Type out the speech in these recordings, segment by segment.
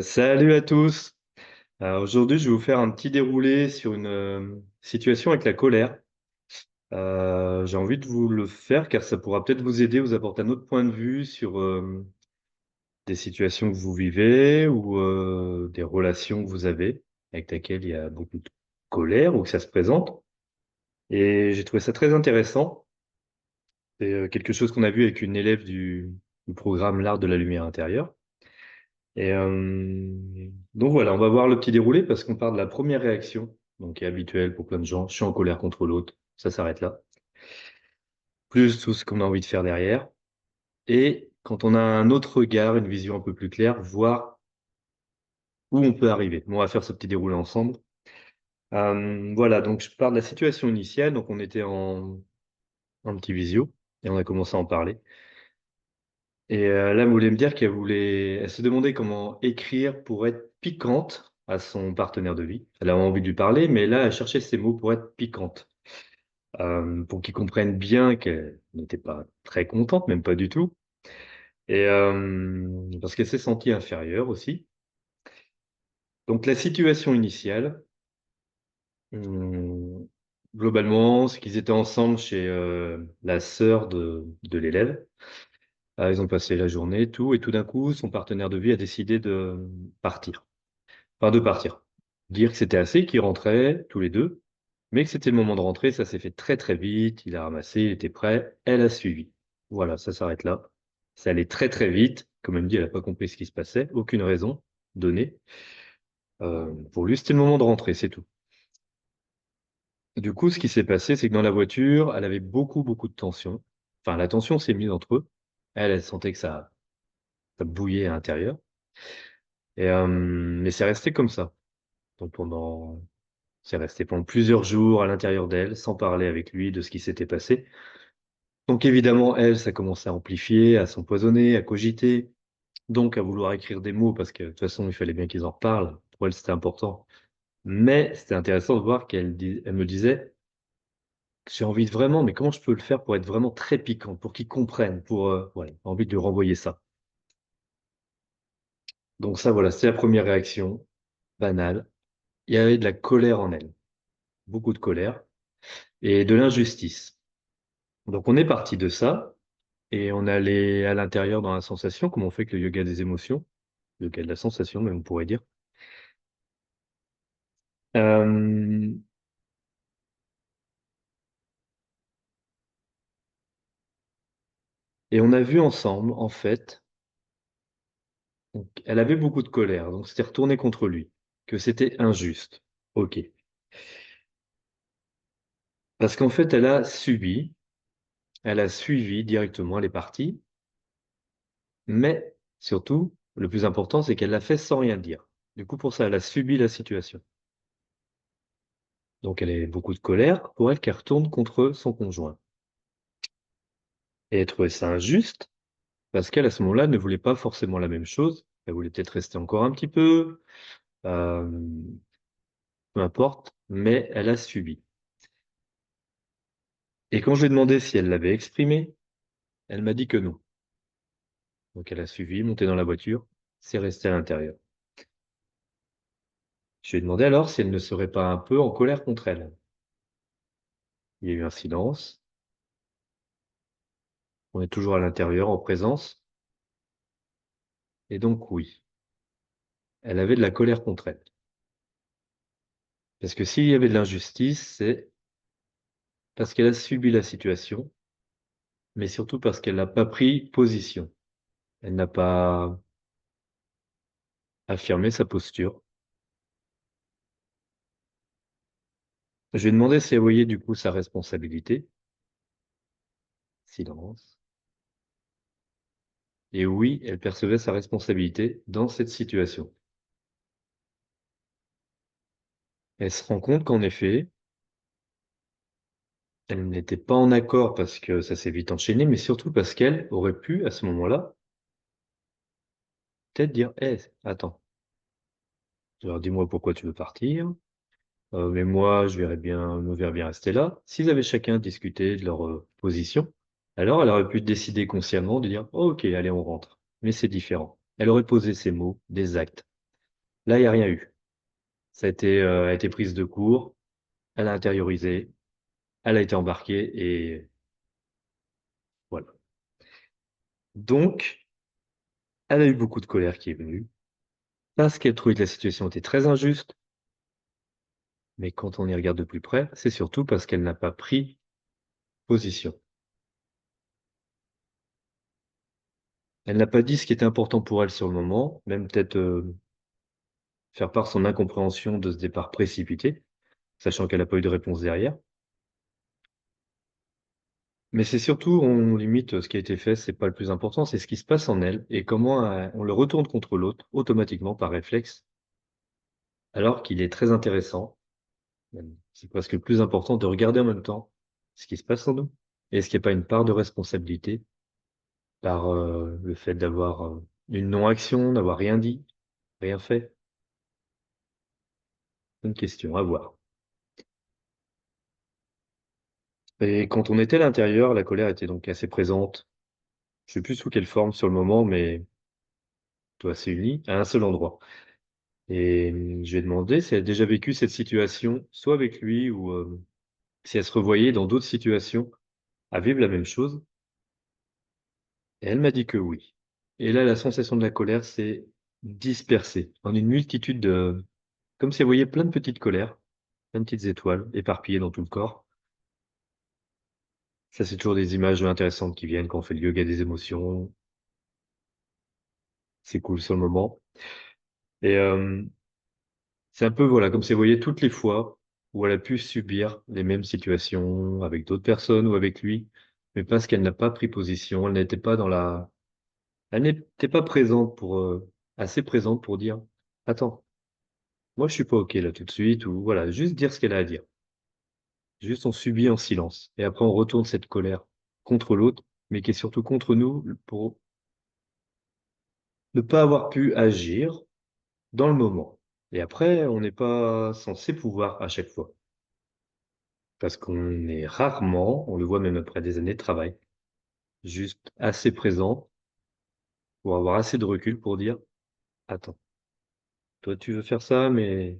Salut à tous. Aujourd'hui, je vais vous faire un petit déroulé sur une situation avec la colère. J'ai envie de vous le faire car ça pourra peut-être vous aider, vous apporter un autre point de vue sur des situations que vous vivez ou des relations que vous avez avec lesquelles il y a beaucoup de colère ou que ça se présente. Et j'ai trouvé ça très intéressant. C'est quelque chose qu'on a vu avec une élève du programme L'Art de la lumière intérieure. Et donc voilà, on va voir le petit déroulé parce qu'on part de la première réaction, donc qui est habituelle pour plein de gens. Je suis en colère contre l'autre, ça s'arrête là. Plus tout ce qu'on a envie de faire derrière. Et quand on a un autre regard, une vision un peu plus claire, voir où on peut arriver. Bon, on va faire ce petit déroulé ensemble. Voilà, donc je pars de la situation initiale. Donc on était en petit visio et on a commencé à en parler. Et là, elle voulait me dire elle se demandait comment écrire pour être piquante à son partenaire de vie. Elle avait envie de lui parler, mais là, elle cherchait ses mots pour être piquante, pour qu'il comprenne bien qu'elle n'était pas très contente, même pas du tout, et parce qu'elle s'est sentie inférieure aussi. Donc la situation initiale, hum, globalement, c'est qu'ils étaient ensemble chez la sœur de l'élève. Ils ont passé la journée, et tout d'un coup, son partenaire de vie a décidé de partir. Enfin, de partir. Dire que c'était assez, qu'ils rentraient tous les deux, mais que c'était le moment de rentrer, ça s'est fait très très vite, il a ramassé, il était prêt, elle a suivi. Voilà, ça s'arrête là. Ça allait très très vite, comme elle me dit, elle n'a pas compris ce qui se passait, aucune raison donnée. Pour lui, c'était le moment de rentrer, c'est tout. Du coup, ce qui s'est passé, c'est que dans la voiture, elle avait beaucoup beaucoup de tension. Enfin, la tension s'est mise entre eux. Elle sentait que ça bouillait à l'intérieur. Et, mais c'est resté comme ça. Donc c'est resté pendant plusieurs jours à l'intérieur d'elle, sans parler avec lui de ce qui s'était passé. Donc évidemment, elle, ça commençait à amplifier, à s'empoisonner, à cogiter, donc à vouloir écrire des mots parce que de toute façon, il fallait bien qu'ils en reparlent. Pour elle, c'était important. Mais c'était intéressant de voir elle me disait, j'ai envie de vraiment, mais comment je peux le faire pour être vraiment très piquant, pour qu'ils comprennent, pour, voilà, j'ai envie de lui renvoyer ça. Donc ça, voilà, c'est la première réaction, banale. Il y avait de la colère en elle, beaucoup de colère et de l'injustice. Donc on est parti de ça et on allait à l'intérieur dans la sensation, comme on fait avec le yoga des émotions, le yoga de la sensation, même on pourrait dire. Euh, et on a vu ensemble, en fait, donc, elle avait beaucoup de colère, donc c'était retourné contre lui, que c'était injuste. Ok. Parce qu'en fait, elle a suivi directement les parties, mais surtout, le plus important, c'est qu'elle l'a fait sans rien dire. Du coup, pour ça, elle a subi la situation. Donc, elle avait beaucoup de colère pour elle qu'elle retourne contre son conjoint. Et elle trouvait ça injuste parce qu'elle, à ce moment-là, ne voulait pas forcément la même chose. Elle voulait peut-être rester encore un petit peu, euh, peu importe, mais elle a subi. Et quand je lui ai demandé si elle l'avait exprimé, elle m'a dit que non. Donc elle a suivi, monté dans la voiture, c'est resté à l'intérieur. Je lui ai demandé alors si elle ne serait pas un peu en colère contre elle. Il y a eu un silence. On est toujours à l'intérieur, en présence. Et donc oui, elle avait de la colère contre elle. Parce que s'il y avait de l'injustice, c'est parce qu'elle a subi la situation, mais surtout parce qu'elle n'a pas pris position. Elle n'a pas affirmé sa posture. Je lui ai demandé si elle voyait du coup sa responsabilité. Silence. Et oui, elle percevait sa responsabilité dans cette situation. Elle se rend compte qu'en effet, elle n'était pas en accord parce que ça s'est vite enchaîné, mais surtout parce qu'elle aurait pu, à ce moment-là, peut-être dire, hé, attends, alors dis-moi pourquoi tu veux partir, mais moi, me verrais bien rester là. S'ils avaient chacun discuté de leur position, alors elle aurait pu décider consciemment de dire, oh, ok, allez, on rentre. Mais c'est différent. Elle aurait posé ses mots, des actes. Là, il n'y a rien eu. Elle a été prise de court, elle a intériorisé, elle a été embarquée et voilà. Donc, elle a eu beaucoup de colère qui est venue parce qu'elle trouvait que la situation était très injuste, mais quand on y regarde de plus près, c'est surtout parce qu'elle n'a pas pris position. Elle n'a pas dit ce qui était important pour elle sur le moment, même peut-être faire part de son incompréhension de ce départ précipité, sachant qu'elle n'a pas eu de réponse derrière. Mais c'est surtout, on limite ce qui a été fait, c'est pas le plus important, c'est ce qui se passe en elle et comment on le retourne contre l'autre automatiquement par réflexe, alors qu'il est très intéressant, même, c'est presque le plus important de regarder en même temps ce qui se passe en nous. Et est-ce qu'il n'y a pas une part de responsabilité par le fait d'avoir une non-action, d'avoir rien dit, rien fait? Une question à voir. Et quand on était à l'intérieur, la colère était donc assez présente. Je sais plus sous quelle forme sur le moment, mais tout assez unie à un seul endroit. Et je lui ai demandé si elle a déjà vécu cette situation, soit avec lui ou si elle se revoyait dans d'autres situations à vivre la même chose. Et elle m'a dit que oui. Et là, la sensation de la colère s'est dispersée en une multitude de... Comme si elle voyait plein de petites colères, plein de petites étoiles éparpillées dans tout le corps. Ça, c'est toujours des images intéressantes qui viennent quand on fait le yoga des émotions. C'est cool sur le moment. Et c'est un peu, voilà, comme si vous voyez toutes les fois où elle a pu subir les mêmes situations avec d'autres personnes ou avec lui, mais parce qu'elle n'a pas pris position, elle n'était pas dans la, elle n'était pas présente pour, assez présente pour dire, attends, moi je suis pas OK là tout de suite, ou voilà, juste dire ce qu'elle a à dire. Juste on subit en silence. Et après on retourne cette colère contre l'autre, mais qui est surtout contre nous pour ne pas avoir pu agir dans le moment. Et après, on n'est pas censé pouvoir à chaque fois. Parce qu'on est rarement, on le voit même après des années de travail, juste assez présent pour avoir assez de recul pour dire, attends, toi tu veux faire ça, mais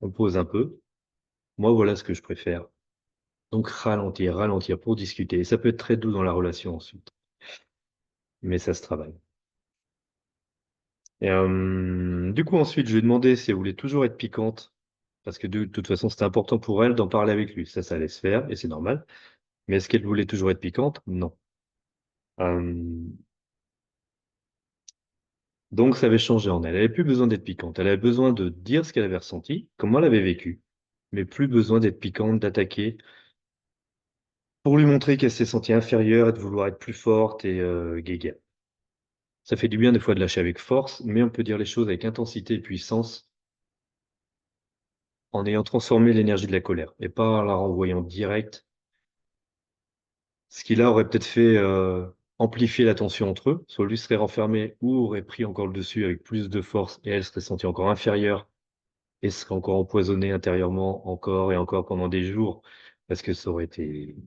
on pose un peu. Moi, voilà ce que je préfère. Donc ralentir, ralentir pour discuter. Et ça peut être très doux dans la relation ensuite, mais ça se travaille. Et du coup, ensuite, je lui ai demandé si elle voulait toujours être piquante, parce que de toute façon, c'était important pour elle d'en parler avec lui. Ça allait se faire, et c'est normal. Mais est-ce qu'elle voulait toujours être piquante? Non. Euh, Donc ça avait changé en elle. Elle avait plus besoin d'être piquante. Elle avait besoin de dire ce qu'elle avait ressenti, comment elle avait vécu, mais plus besoin d'être piquante, d'attaquer, pour lui montrer qu'elle s'est sentie inférieure et de vouloir être plus forte et guéguerre. Ça fait du bien des fois de lâcher avec force, mais on peut dire les choses avec intensité et puissance en ayant transformé l'énergie de la colère et pas en la renvoyant direct, ce qui là aurait peut-être fait amplifier la tension entre eux, soit lui serait renfermé ou aurait pris encore le dessus avec plus de force et elle serait sentie encore inférieure et serait encore empoisonné intérieurement encore et encore pendant des jours parce que ça aurait été une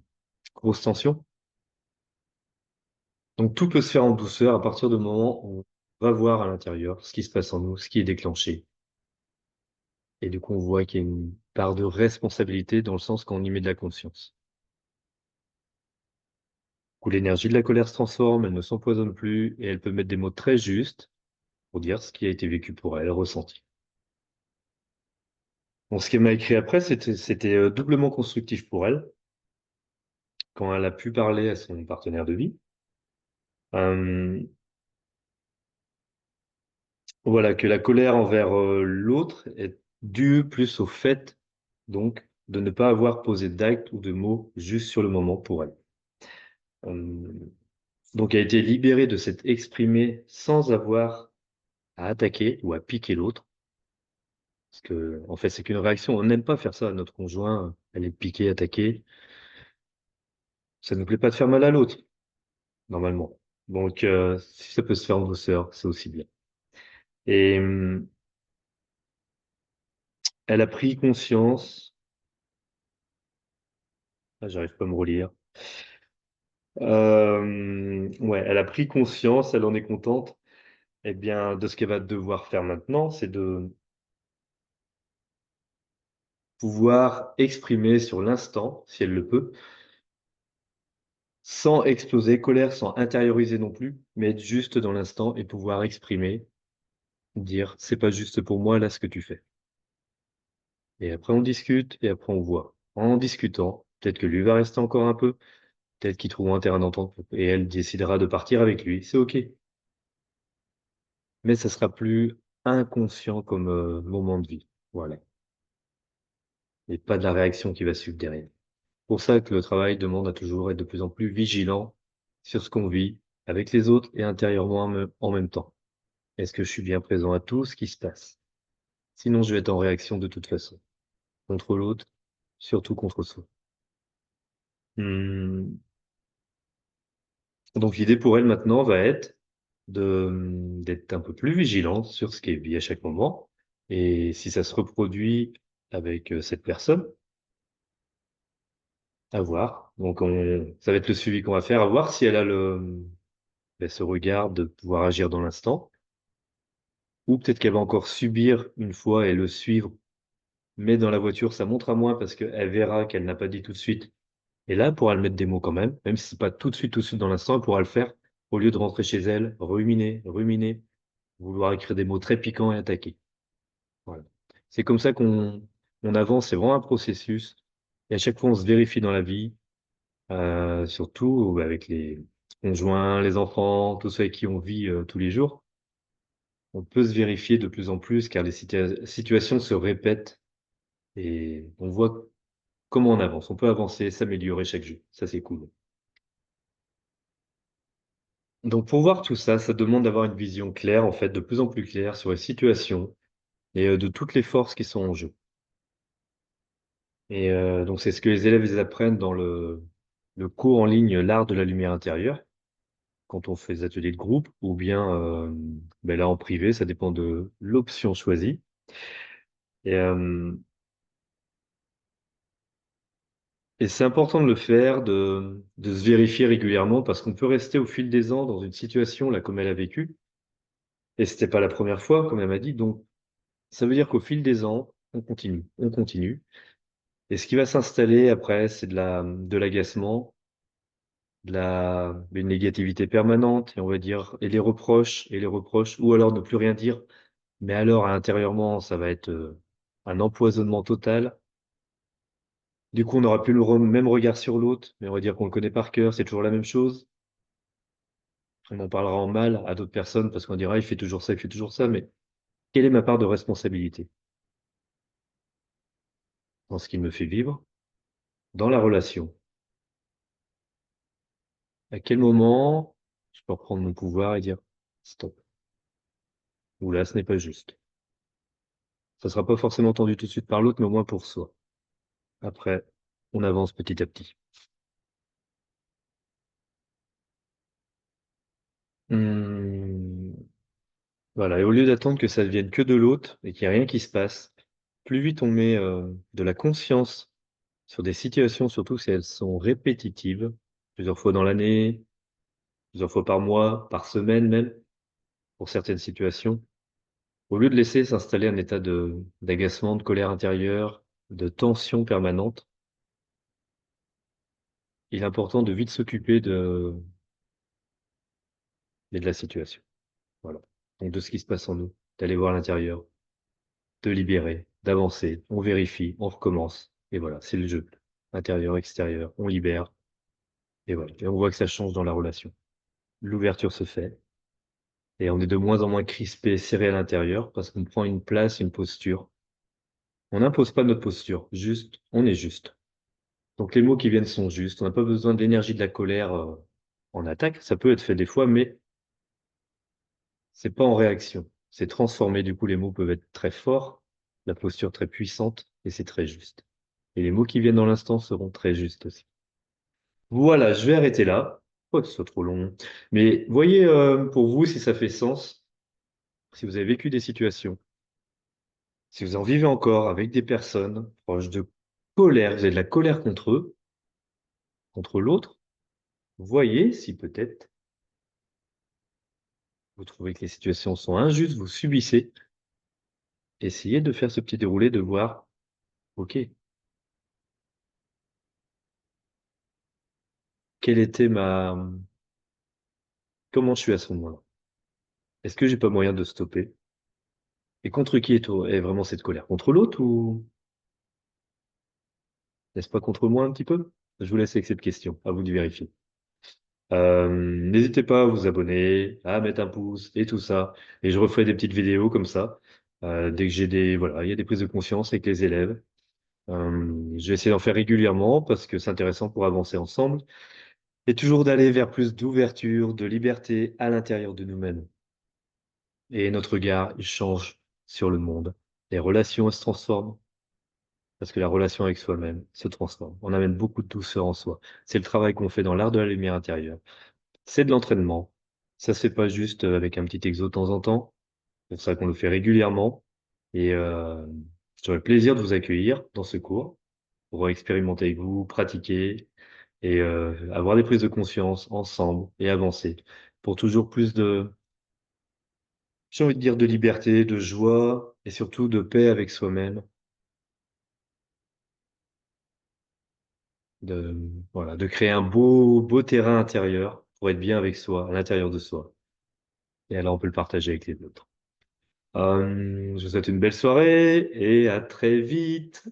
grosse tension. Donc tout peut se faire en douceur à partir du moment où on va voir à l'intérieur ce qui se passe en nous, ce qui est déclenché. Et du coup, on voit qu'il y a une part de responsabilité dans le sens qu'on y met de la conscience. Où l'énergie de la colère se transforme, elle ne s'empoisonne plus et elle peut mettre des mots très justes pour dire ce qui a été vécu pour elle, ressenti. Bon, ce qu'elle m'a écrit après, c'était doublement constructif pour elle quand elle a pu parler à son partenaire de vie. Euh, Voilà, que la colère envers l'autre est due plus au fait, donc, de ne pas avoir posé d'actes ou de mots juste sur le moment pour elle. Euh, donc, elle a été libérée de s'être exprimée sans avoir à attaquer ou à piquer l'autre. Parce que, en fait, c'est qu'une réaction. On n'aime pas faire ça à notre conjoint, aller le piquer, attaquer. Ça ne nous plaît pas de faire mal à l'autre, normalement. Donc, si ça peut se faire en douceur, c'est aussi bien. Et elle a pris conscience. Ah, j'arrive pas à me relire. Ouais, elle a pris conscience, elle en est contente. Eh bien, de ce qu'elle va devoir faire maintenant, c'est de pouvoir exprimer sur l'instant, si elle le peut, sans exploser, colère, sans intérioriser non plus, mais être juste dans l'instant et pouvoir exprimer, dire: «C'est pas juste pour moi là ce que tu fais». Et après on discute et après on voit. En discutant, peut-être que lui va rester encore un peu, peut-être qu'ils trouveront un terrain d'entente et elle décidera de partir avec lui, c'est OK. Mais ça sera plus inconscient comme, moment de vie. Voilà, et pas de la réaction qui va suivre derrière. Pour ça que le travail demande à toujours être de plus en plus vigilant sur ce qu'on vit avec les autres et intérieurement en même temps. Est-ce que je suis bien présent à tout ce qui se passe? Sinon, je vais être en réaction de toute façon, contre l'autre, surtout contre soi. Mmh, donc l'idée pour elle maintenant va être de, d'être un peu plus vigilante sur ce qu'elle vit à chaque moment et si ça se reproduit avec, cette personne, à voir. Donc on ça va être le suivi qu'on va faire, à voir si elle a ce regard de pouvoir agir dans l'instant ou peut-être qu'elle va encore subir une fois et le suivre, mais dans la voiture, ça montera moins parce qu'elle verra qu'elle n'a pas dit tout de suite et là, elle pourra le mettre des mots quand même si c'est pas tout de suite dans l'instant, elle pourra le faire au lieu de rentrer chez elle, ruminer, ruminer, vouloir écrire des mots très piquants et attaquer. Voilà. C'est comme ça qu'on avance, c'est vraiment un processus et à chaque fois, on se vérifie dans la vie, surtout avec les conjoints, les enfants, tous ceux avec qui on vit, tous les jours. On peut se vérifier de plus en plus car les situations se répètent et on voit comment on avance. On peut avancer, s'améliorer chaque jour. Ça, c'est cool. Donc pour voir tout ça, ça demande d'avoir une vision claire, en fait, de plus en plus claire sur les situations et de toutes les forces qui sont en jeu. Et donc c'est ce que les élèves, ils apprennent dans le cours en ligne «L'art de la lumière intérieure», quand on fait des ateliers de groupe ou bien, là, en privé, ça dépend de l'option choisie. Et et c'est important de le faire, de se vérifier régulièrement parce qu'on peut rester au fil des ans dans une situation là, comme elle a vécu et c'était pas la première fois, comme elle m'a dit, donc ça veut dire qu'au fil des ans, on continue et ce qui va s'installer après, c'est de l'agacement, une négativité permanente et on va dire et les reproches ou alors ne plus rien dire, mais alors intérieurement, ça va être, un empoisonnement total. Du coup, on n'aura plus même regard sur l'autre, mais on va dire qu'on le connaît par cœur, c'est toujours la même chose. On en parlera en mal à d'autres personnes parce qu'on dira: «Il fait toujours ça, il fait toujours ça», mais quelle est ma part de responsabilité dans ce qu'il me fait vivre, dans la relation? À quel moment je peux reprendre mon pouvoir et dire: «Stop, ou là, ce n'est pas juste». Ça sera pas forcément entendu tout de suite par l'autre, mais au moins pour soi. Après, on avance petit à petit. Mmh, voilà et au lieu d'attendre que ça vienne que de l'autre et qu'il y a rien qui se passe, plus vite on met, de la conscience sur des situations, surtout si elles sont répétitives, plusieurs fois dans l'année, plusieurs fois par mois, par semaine même, pour certaines situations. Au lieu de laisser s'installer un état d'agacement, de colère intérieure, de tension permanente, il est important de vite s'occuper de la situation. Voilà. Donc de ce qui se passe en nous, d'aller voir à l'intérieur, de libérer, d'avancer, on vérifie, on recommence et voilà, c'est le jeu. Intérieur, extérieur, on libère et voilà et on voit que ça change dans la relation. L'ouverture se fait et on est de moins en moins crispé, serré à l'intérieur parce qu'on prend une place, une posture. On n'impose pas notre posture, juste on est juste. Donc les mots qui viennent sont justes, on n'a pas besoin de l'énergie de la colère, en attaque, ça peut être fait des fois, mais c'est pas en réaction. C'est transformé, du coup les mots peuvent être très forts, la posture très puissante et c'est très juste. Et les mots qui viennent dans l'instant seront très justes aussi. Voilà, je vais arrêter là. Pas que ce soit trop long. Mais voyez, pour vous si ça fait sens, si vous avez vécu des situations, si vous en vivez encore avec des personnes proches de colère, vous avez de la colère contre eux, contre l'autre, voyez si peut-être vous trouvez que les situations sont injustes, vous subissez. Essayez de faire ce petit déroulé, de voir, OK, quelle était comment je suis à ce moment-là? Est-ce que j'ai pas moyen de stopper? Et contre qui est vraiment cette colère? Contre l'autre ou n'est-ce pas contre moi un petit peu? Je vous laisse avec cette question, à vous de vérifier. N'hésitez pas à vous abonner, à mettre un pouce et tout ça. Et je referai des petites vidéos comme ça, dès que voilà, il y a des prises de conscience avec les élèves. Je vais essayer d'en faire régulièrement parce que c'est intéressant pour avancer ensemble et toujours d'aller vers plus d'ouverture, de liberté à l'intérieur de nous-mêmes. Et notre regard, il change sur le monde. Les relations, elles se transforment parce que la relation avec soi-même se transforme. On amène beaucoup de douceur en soi. C'est le travail qu'on fait dans l'art de la lumière intérieure. C'est de l'entraînement. Ça se fait pas juste avec un petit exo de temps en temps. C'est pour ça qu'on le fait régulièrement. Et j'aurai le plaisir de vous accueillir dans ce cours pour expérimenter avec vous, pratiquer et avoir des prises de conscience ensemble et avancer pour toujours plus j'ai envie de dire de liberté, de joie et surtout de paix avec soi-même, de, voilà, de créer un beau terrain intérieur pour être bien avec soi, à l'intérieur de soi. Et alors on peut le partager avec les autres. Je vous souhaite une belle soirée et à très vite.